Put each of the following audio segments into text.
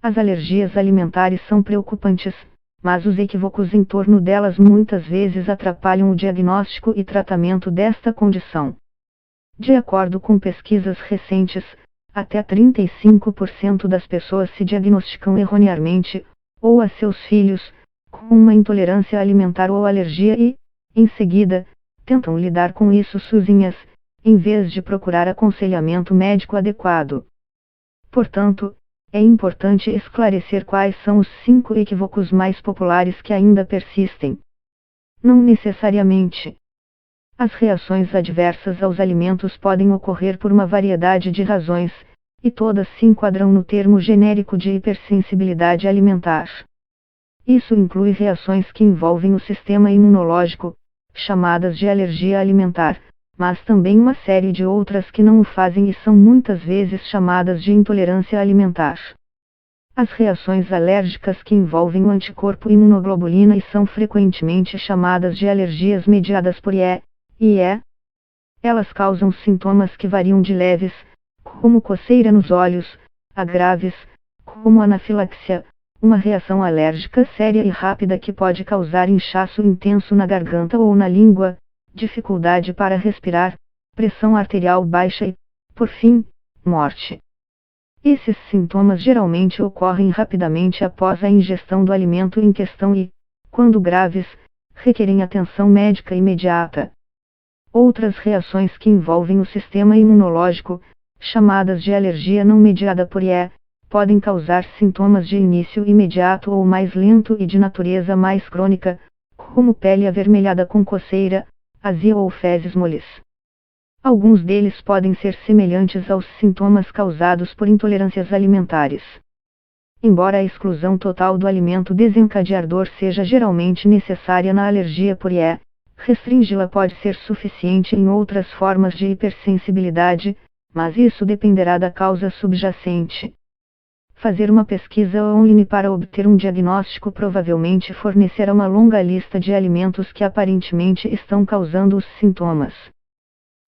As alergias alimentares são preocupantes, mas os equívocos em torno delas muitas vezes atrapalham o diagnóstico e tratamento desta condição. De acordo com pesquisas recentes, até 35% das pessoas se diagnosticam erroneamente, ou a seus filhos, com uma intolerância alimentar ou alergia e, em seguida, tentam lidar com isso sozinhas, em vez de procurar aconselhamento médico adequado. Portanto, é importante esclarecer quais são os 5 equívocos mais populares que ainda persistem. Não necessariamente. As reações adversas aos alimentos podem ocorrer por uma variedade de razões, e todas se enquadram no termo genérico de hipersensibilidade alimentar. Isso inclui reações que envolvem o sistema imunológico, chamadas de alergia alimentar, mas também uma série de outras que não o fazem e são muitas vezes chamadas de intolerância alimentar. As reações alérgicas que envolvem o anticorpo imunoglobulina e são frequentemente chamadas de alergias mediadas por IE. Elas causam sintomas que variam de leves, como coceira nos olhos, a graves, como anafilaxia, uma reação alérgica séria e rápida que pode causar inchaço intenso na garganta ou na língua, dificuldade para respirar, pressão arterial baixa e, por fim, morte. Esses sintomas geralmente ocorrem rapidamente após a ingestão do alimento em questão e, quando graves, requerem atenção médica imediata. Outras reações que envolvem o sistema imunológico, chamadas de alergia não mediada por IE, podem causar sintomas de início imediato ou mais lento e de natureza mais crônica, como pele avermelhada com coceira, azia ou fezes moles. Alguns deles podem ser semelhantes aos sintomas causados por intolerâncias alimentares. Embora a exclusão total do alimento desencadeador seja geralmente necessária na alergia por IE, restringi-la pode ser suficiente em outras formas de hipersensibilidade, mas isso dependerá da causa subjacente. Fazer uma pesquisa online para obter um diagnóstico provavelmente fornecerá uma longa lista de alimentos que aparentemente estão causando os sintomas.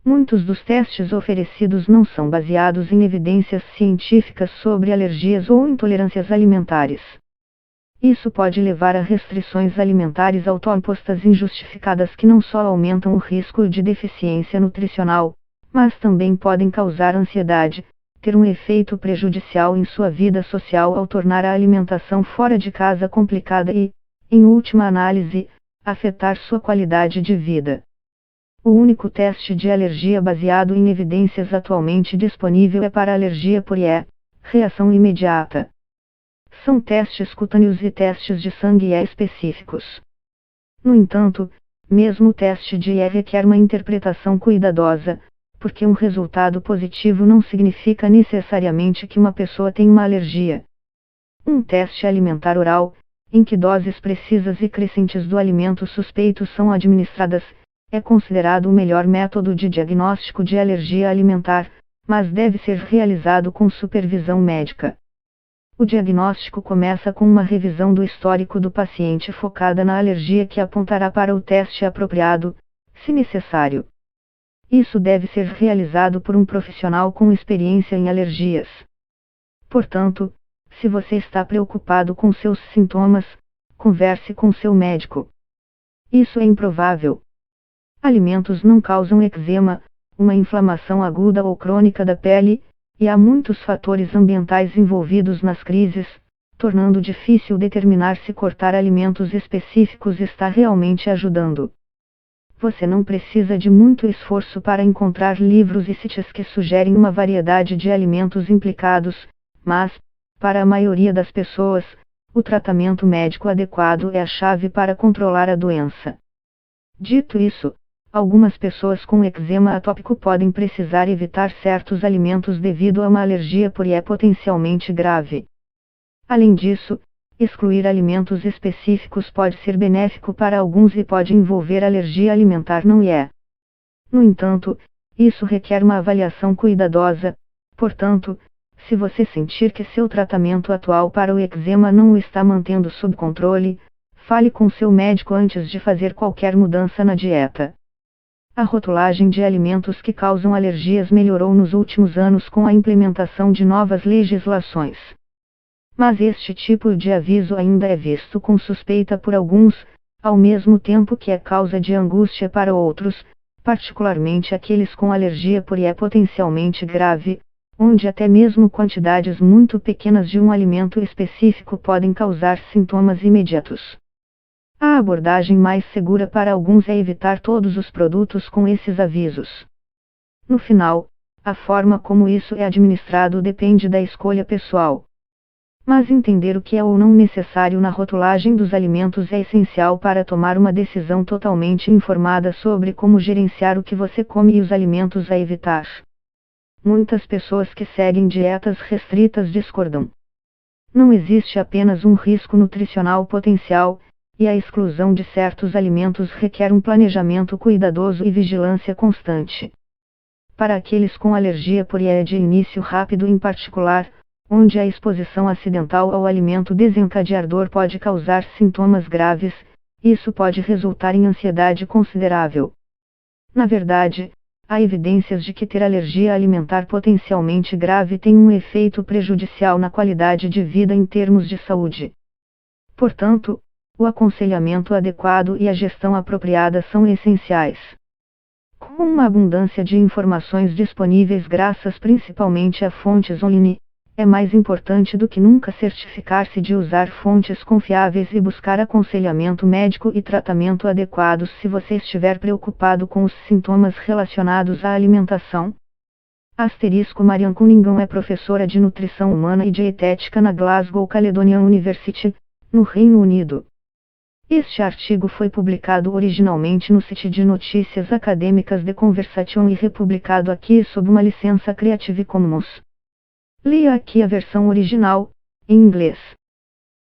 Muitos dos testes oferecidos não são baseados em evidências científicas sobre alergias ou intolerâncias alimentares. Isso pode levar a restrições alimentares autoimpostas injustificadas que não só aumentam o risco de deficiência nutricional, mas também podem causar ansiedade, ter um efeito prejudicial em sua vida social ao tornar a alimentação fora de casa complicada e, em última análise, afetar sua qualidade de vida. O único teste de alergia baseado em evidências atualmente disponível é para alergia por IE, reação imediata. São testes cutâneos e testes de sangue IE específicos. No entanto, mesmo o teste de IE requer uma interpretação cuidadosa, porque um resultado positivo não significa necessariamente que uma pessoa tem uma alergia. Um teste alimentar oral, em que doses precisas e crescentes do alimento suspeito são administradas, é considerado o melhor método de diagnóstico de alergia alimentar, mas deve ser realizado com supervisão médica. O diagnóstico começa com uma revisão do histórico do paciente focada na alergia que apontará para o teste apropriado, se necessário. Isso deve ser realizado por um profissional com experiência em alergias. Portanto, se você está preocupado com seus sintomas, converse com seu médico. Isso é improvável. Alimentos não causam eczema, uma inflamação aguda ou crônica da pele, e há muitos fatores ambientais envolvidos nas crises, tornando difícil determinar se cortar alimentos específicos está realmente ajudando. Você não precisa de muito esforço para encontrar livros e sites que sugerem uma variedade de alimentos implicados, mas, para a maioria das pessoas, o tratamento médico adequado é a chave para controlar a doença. Dito isso, algumas pessoas com eczema atópico podem precisar evitar certos alimentos devido a uma alergia por IE potencialmente grave. Além disso, excluir alimentos específicos pode ser benéfico para alguns e pode envolver alergia alimentar não IE. No entanto, isso requer uma avaliação cuidadosa, portanto, se você sentir que seu tratamento atual para o eczema não o está mantendo sob controle, fale com seu médico antes de fazer qualquer mudança na dieta. A rotulagem de alimentos que causam alergias melhorou nos últimos anos com a implementação de novas legislações. Mas este tipo de aviso ainda é visto com suspeita por alguns, ao mesmo tempo que é causa de angústia para outros, particularmente aqueles com alergia, por é potencialmente grave, onde até mesmo quantidades muito pequenas de um alimento específico podem causar sintomas imediatos. A abordagem mais segura para alguns é evitar todos os produtos com esses avisos. No final, a forma como isso é administrado depende da escolha pessoal. Mas entender o que é ou não necessário na rotulagem dos alimentos é essencial para tomar uma decisão totalmente informada sobre como gerenciar o que você come e os alimentos a evitar. Muitas pessoas que seguem dietas restritas discordam. Não existe apenas um risco nutricional potencial, e a exclusão de certos alimentos requer um planejamento cuidadoso e vigilância constante. Para aqueles com alergia por é de início rápido em particular, onde a exposição acidental ao alimento desencadeador pode causar sintomas graves, isso pode resultar em ansiedade considerável. Na verdade, há evidências de que ter alergia alimentar potencialmente grave tem um efeito prejudicial na qualidade de vida em termos de saúde. Portanto, o aconselhamento adequado e a gestão apropriada são essenciais. Com uma abundância de informações disponíveis graças principalmente a fontes online, é mais importante do que nunca certificar-se de usar fontes confiáveis e buscar aconselhamento médico e tratamento adequados se você estiver preocupado com os sintomas relacionados à alimentação. Marian Cunningham é professora de nutrição humana e dietética na Glasgow Caledonian University, no Reino Unido. Este artigo foi publicado originalmente no site de notícias acadêmicas The Conversation e republicado aqui sob uma licença Creative Commons. Leia aqui a versão original, em inglês.